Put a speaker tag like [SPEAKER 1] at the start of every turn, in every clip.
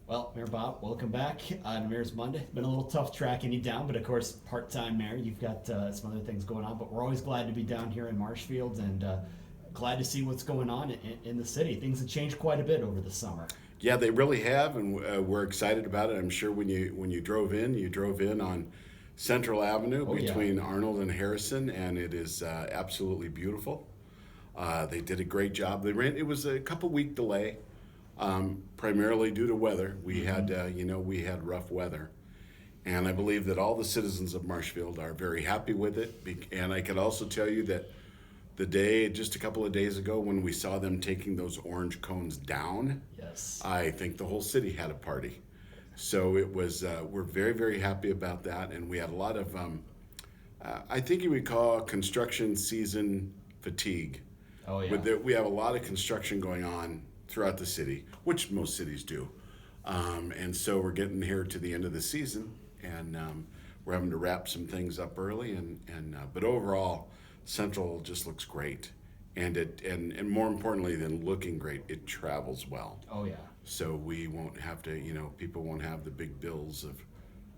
[SPEAKER 1] Well, Mayor Bob, welcome back on Mayor's Monday. Been a little tough tracking you down, but of course, part-time mayor, you've got some other things going on. But we're always glad to be down here in Marshfield and glad to see what's going on in the city. Things have changed quite a bit over the summer.
[SPEAKER 2] Yeah, they really have, and we're excited about it. I'm sure when you drove in on Central Avenue
[SPEAKER 1] Oh yeah.
[SPEAKER 2] between Arnold and Harrison, and it is absolutely beautiful. They did a great job. It was a couple week delay, primarily due to weather. We had rough weather, and I believe that all the citizens of Marshfield are very happy with it. And I can also tell you that just a couple of days ago, when we saw them taking those orange cones down,
[SPEAKER 1] Yes.
[SPEAKER 2] I think the whole city had a party. So it was, we're very, very happy about that. And we had a lot of, I think you would call construction season fatigue.
[SPEAKER 1] Oh yeah.
[SPEAKER 2] We have a lot of construction going on throughout the city, which most cities do. And so we're getting here to the end of the season, and we're having to wrap some things up early. But overall, Central just looks great. And more importantly than looking great, it travels well.
[SPEAKER 1] Oh yeah.
[SPEAKER 2] So we won't have to, people won't have the big bills of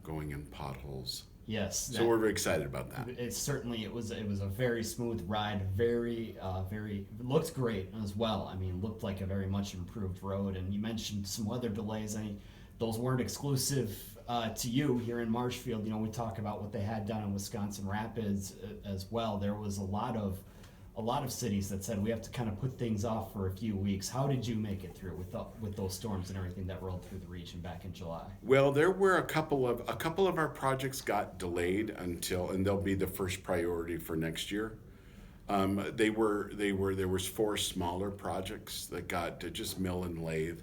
[SPEAKER 2] going in potholes.
[SPEAKER 1] Yes.
[SPEAKER 2] So we're very excited about that.
[SPEAKER 1] It was a very smooth ride, very it looked great as well. I mean, looked like a very much improved road. And you mentioned some weather delays. I mean, those weren't exclusive to you here in Marshfield. We talk about what they had done in Wisconsin Rapids as well. There was a lot of cities that said we have to kind of put things off for a few weeks. How did you make it through with those storms and everything that rolled through the region back in July?
[SPEAKER 2] Well, there were a couple of our projects got delayed and they'll be the first priority for next year. There was four smaller projects that got to just mill and lathe,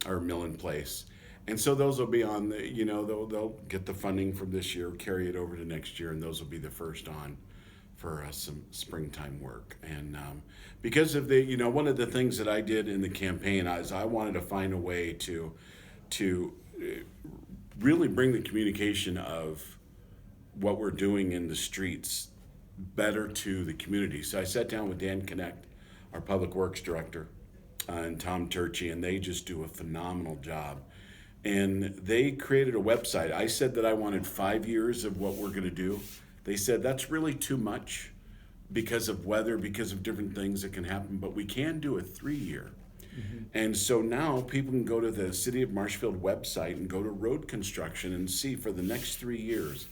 [SPEAKER 2] or mill in place. And so those will be on they'll get the funding from this year, carry it over to next year, and those will be the first on for some springtime work. And because of one of the things that I did in the campaign is I wanted to find a way to really bring the communication of what we're doing in the streets better to the community. So I sat down with Dan Connect, our public works director, and Tom Turchi, and they just do a phenomenal job. And they created a website. I said that I wanted 5 years of what we're going to do. They said that's really too much because of weather, because of different things that can happen, but we can do a 3-year. Mm-hmm. And so now people can go to the City of Marshfield website and go to road construction and see for the next 3 years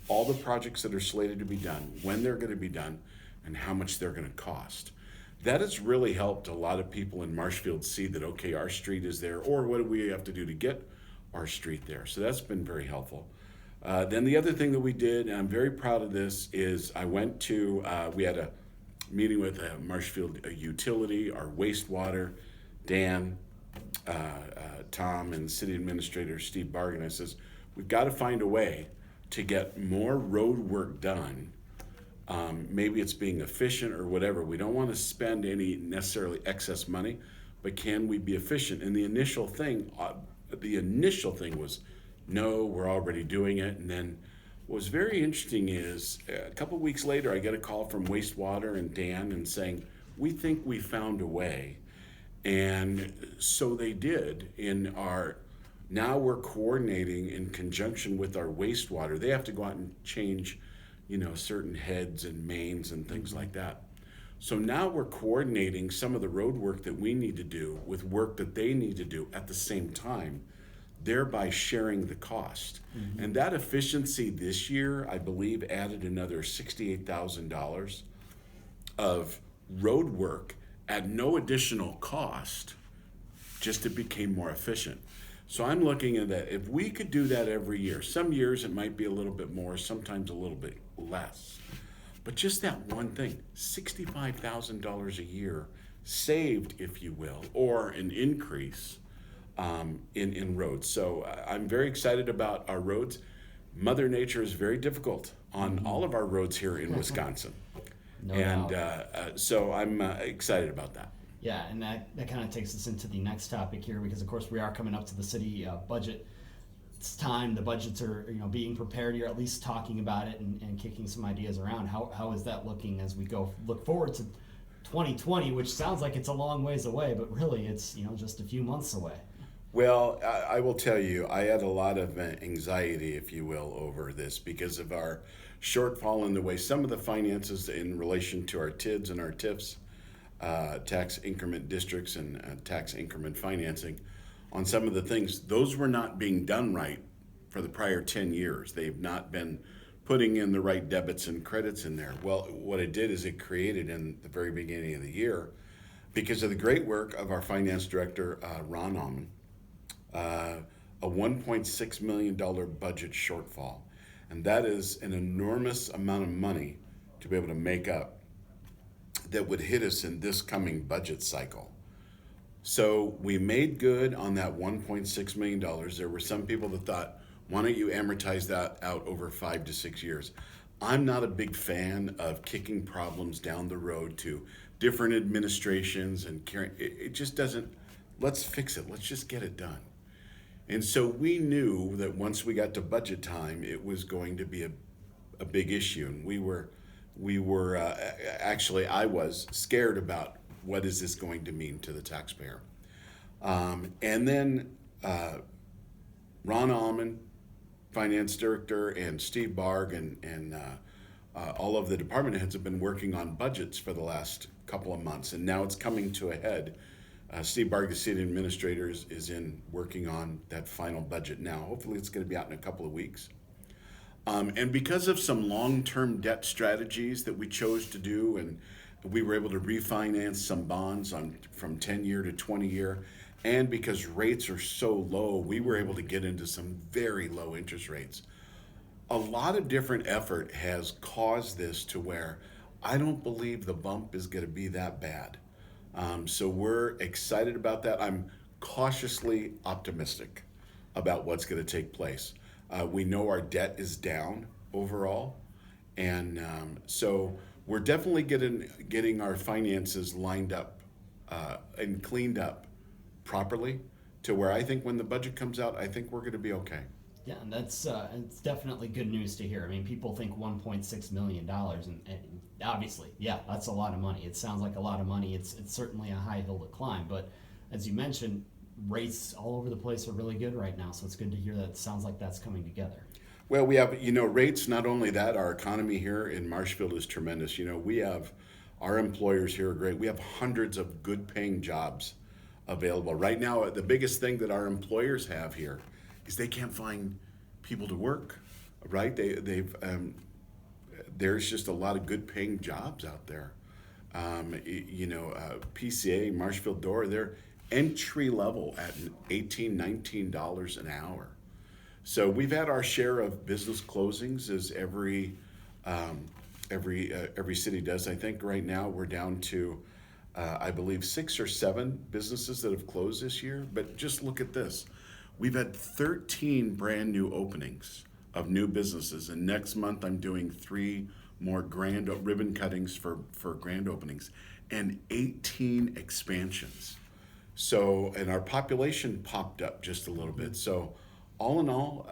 [SPEAKER 2] all the projects that are slated to be done, when they're going to be done, and how much they're going to cost. That has really helped a lot of people in Marshfield see that, okay, our street is there, or what do we have to do to get our street there? So that's been very helpful. Then the other thing that we did, and I'm very proud of this, is I went to, we had a meeting with Marshfield Utility, our wastewater, Dan, Tom, and City Administrator Steve Bargan. I says, we've got to find a way to get more road work done. Maybe it's being efficient or whatever. We don't want to spend any necessarily excess money, but can we be efficient? And the initial thing was, no, we're already doing it. And then what was very interesting is a couple of weeks later, I get a call from Wastewater and Dan and saying, we think we found a way. And so they did. Now we're coordinating in conjunction with our wastewater. They have to go out and change, certain heads and mains and things like that. So now we're coordinating some of the road work that we need to do with work that they need to do at the same time, thereby sharing the cost. Mm-hmm. And that efficiency this year, I believe, added another $68,000 of road work at no additional cost, just it became more efficient. So I'm looking at that. If we could do that every year, some years it might be a little bit more, sometimes a little bit less. But just that one thing, $65,000 a year saved, if you will, or an increase in roads. So I'm very excited about our roads. Mother Nature is very difficult on all of our roads here in Wisconsin. No doubt. So I'm excited about that.
[SPEAKER 1] Yeah, and that kind of takes us into the next topic here, because of course we are coming up to the city budget. It's time. The budgets are being prepared. You're at least talking about it and kicking some ideas around. How is that looking as we look forward to 2020, which sounds like it's a long ways away, but really it's just a few months away.
[SPEAKER 2] Well, I will tell you, I had a lot of anxiety, if you will, over this because of our shortfall in the way some of the finances in relation to our TIDs and our TIFs, tax increment districts and tax increment financing, on some of the things, those were not being done right for the prior 10 years. They've not been putting in the right debits and credits in there. Well, what it did is it created in the very beginning of the year, because of the great work of our finance director, Ron Alman, uh, a $1.6 million budget shortfall. And that is an enormous amount of money to be able to make up that would hit us in this coming budget cycle. So we made good on that $1.6 million. There were some people that thought, why don't you amortize that out over 5 to 6 years? I'm not a big fan of kicking problems down the road to different administrations and carrying, it just doesn't, let's fix it. Let's just get it done. And so we knew that once we got to budget time, it was going to be a big issue. And we were actually, I was scared about what is this going to mean to the taxpayer. And then Ron Allman, finance director, and Steve Barg, and all of the department heads have been working on budgets for the last couple of months, and now it's coming to a head. Steve Barg, the city administrator, is in working on that final budget now. Hopefully, it's going to be out in a couple of weeks. And because of some long-term debt strategies that we chose to do, and we were able to refinance some bonds from 10-year to 20-year, and because rates are so low, we were able to get into some very low interest rates. A lot of different effort has caused this to where I don't believe the bump is going to be that bad. So we're excited about that. I'm cautiously optimistic about what's going to take place. We know our debt is down overall, and so we're definitely getting our finances lined up and cleaned up properly to where I think when the budget comes out, I think we're going to be okay.
[SPEAKER 1] Yeah, and that's it's definitely good news to hear. I mean, people think $1.6 million, and obviously, yeah, that's a lot of money. It sounds like a lot of money. It's certainly a high hill to climb, but as you mentioned, rates all over the place are really good right now. So it's good to hear that. It sounds like that's coming together.
[SPEAKER 2] Well, we have, rates, not only that, our economy here in Marshfield is tremendous. We have, our employers here are great. We have hundreds of good paying jobs available. Right now, the biggest thing that our employers have here is they can't find people to work, right? There's just a lot of good paying jobs out there. PCA, Marshfield Door, they're entry level at $18, $19 an hour. So we've had our share of business closings, as every city does. I think right now we're down to, I believe, 6 or 7 businesses that have closed this year. But just look at this. We've had 13 brand new openings of new businesses, and next month I'm doing 3 more grand ribbon cuttings for grand openings, and 18 expansions. So, and our population popped up just a little bit. So, all in all,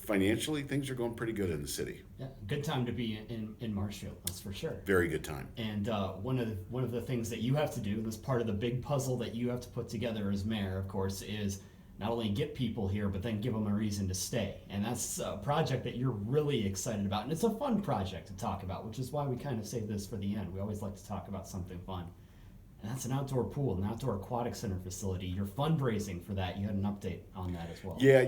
[SPEAKER 2] financially, things are going pretty good in the city.
[SPEAKER 1] Yeah, good time to be in Marshfield, that's for sure.
[SPEAKER 2] Very good time.
[SPEAKER 1] And one of the things that you have to do, this part of the big puzzle that you have to put together as mayor, of course, is not only get people here, but then give them a reason to stay. And that's a project that you're really excited about. And it's a fun project to talk about, which is why we kind of save this for the end. We always like to talk about something fun. And that's an outdoor pool, an outdoor aquatic center facility. You're fundraising for that. You had an update on that as well.
[SPEAKER 2] Yeah,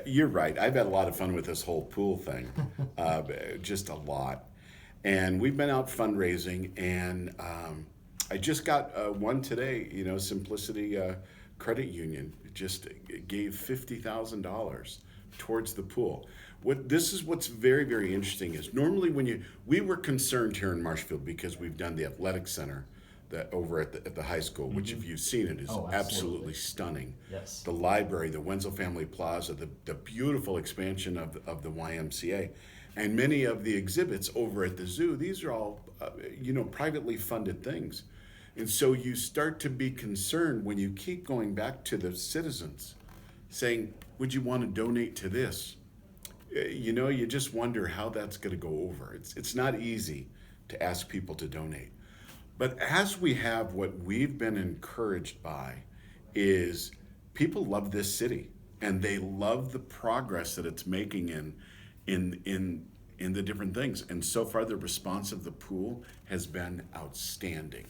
[SPEAKER 2] you're right. I've had a lot of fun with this whole pool thing, just a lot. And we've been out fundraising, and I just got one today, Simplicity Credit Union just gave $50,000 towards the pool. This is what's very, very interesting is normally we were concerned here in Marshfield because we've done the athletic center that over at the high school, which if you've seen it is absolutely stunning.
[SPEAKER 1] Yes.
[SPEAKER 2] The library, the Wenzel Family Plaza, the beautiful expansion of the YMCA, and many of the exhibits over at the zoo. These are all privately funded things. And so you start to be concerned when you keep going back to the citizens saying, would you want to donate to this? You just wonder how that's going to go over. It's not easy to ask people to donate. But as we have, what we've been encouraged by is people love this city, and they love the progress that it's making in the different things. And so far, the response of the pool has been outstanding.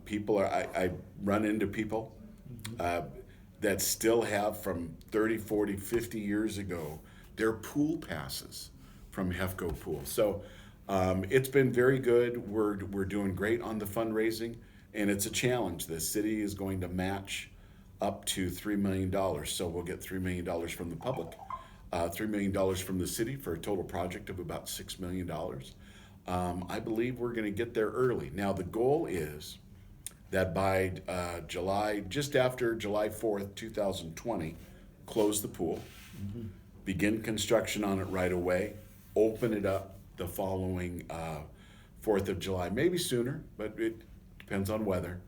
[SPEAKER 2] People are, I run into people that still have from 30, 40, 50 years ago their pool passes from Hefco Pool. So it's been very good. We're doing great on the fundraising, and it's a challenge. The city is going to match up to $3 million. So we'll get $3 million from the public, $3 million from the city for a total project of about $6 million. I believe we're going to get there early. Now, the goal is that by July, just after July 4th, 2020, close the pool, begin construction on it right away, open it up the following 4th of July, maybe sooner, but it depends on weather.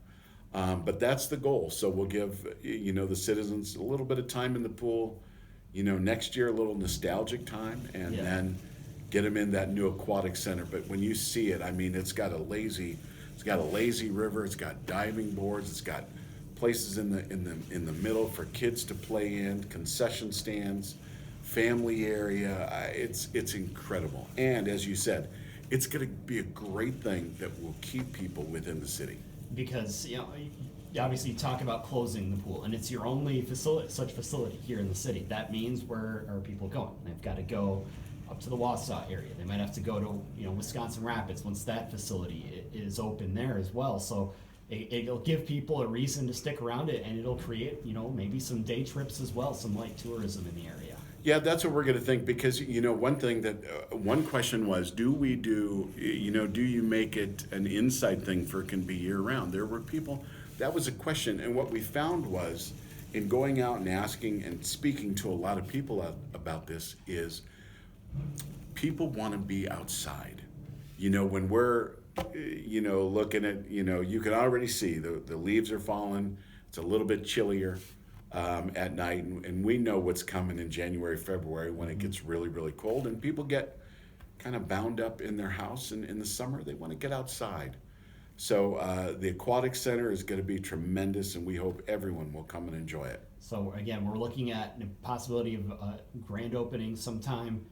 [SPEAKER 2] But that's the goal. So we'll give, the citizens a little bit of time in the pool, next year a little nostalgic time, and then get them in that new aquatic center. But when you see it, I mean, it's got a lazy river, it's got diving boards, it's got places in the middle for kids to play in, concession stands, family area. It's incredible. And as you said, it's going to be a great thing that will keep people within the city.
[SPEAKER 1] Because obviously you talk about closing the pool, and it's your only such facility here in the city. That means where are people going? They've got to go up to the Wausau area. They might have to go to Wisconsin Rapids once that facility is open there as well. So it'll give people a reason to stick around it, and it'll create maybe some day trips as well, some light tourism in the area.
[SPEAKER 2] Yeah, that's what we're going to think, because one thing that one question was, do you make it an inside thing for it can be year round? There were people, that was a question, and what we found was, in going out and asking and speaking to a lot of people about this, is people want to be outside. When we're looking at, you can already see the leaves are falling. It's a little bit chillier at night, and we know what's coming in January, February, when it gets really, really cold, and people get kind of bound up in their house. And in the summer, they want to get outside. So the aquatic center is going to be tremendous, and we hope everyone will come and enjoy it.
[SPEAKER 1] So again, we're looking at the possibility of a grand opening sometime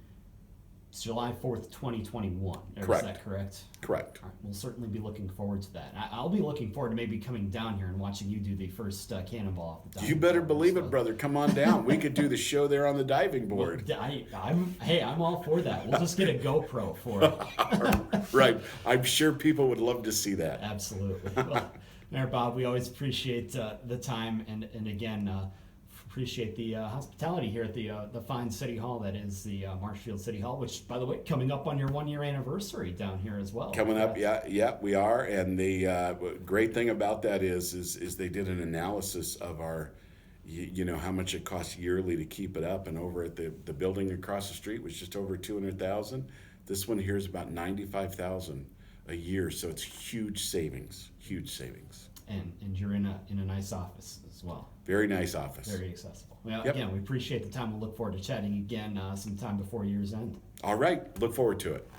[SPEAKER 1] July 4th, 2021.
[SPEAKER 2] Correct.
[SPEAKER 1] Is that correct?
[SPEAKER 2] Correct.
[SPEAKER 1] All right, we'll certainly be looking forward to that. I'll be looking forward to maybe coming down here and watching you do the first cannonball off the diving
[SPEAKER 2] You better
[SPEAKER 1] board.
[SPEAKER 2] believe it, brother. Come on down. We could do the show there on the diving board.
[SPEAKER 1] I'm all for that. We'll just get a GoPro for it.
[SPEAKER 2] Right. I'm sure people would love to see that.
[SPEAKER 1] Absolutely. Well, Mayor Bob, we always appreciate the time, and again, appreciate the hospitality here at the fine City Hall that is the Marshfield City Hall, which, by the way, coming up on your 1-year anniversary down here as well.
[SPEAKER 2] Coming up, yeah, we are. And the great thing about that is they did an analysis of our, how much it costs yearly to keep it up. And over at the building across the street was just over $200,000. This one here is about $95,000 a year, so it's huge savings.
[SPEAKER 1] And you're in a nice office as well.
[SPEAKER 2] Very nice office.
[SPEAKER 1] Very accessible. Well,
[SPEAKER 2] Yep.
[SPEAKER 1] Again, we appreciate the time. We'll look forward to chatting again sometime before year's end.
[SPEAKER 2] All right, look forward to it.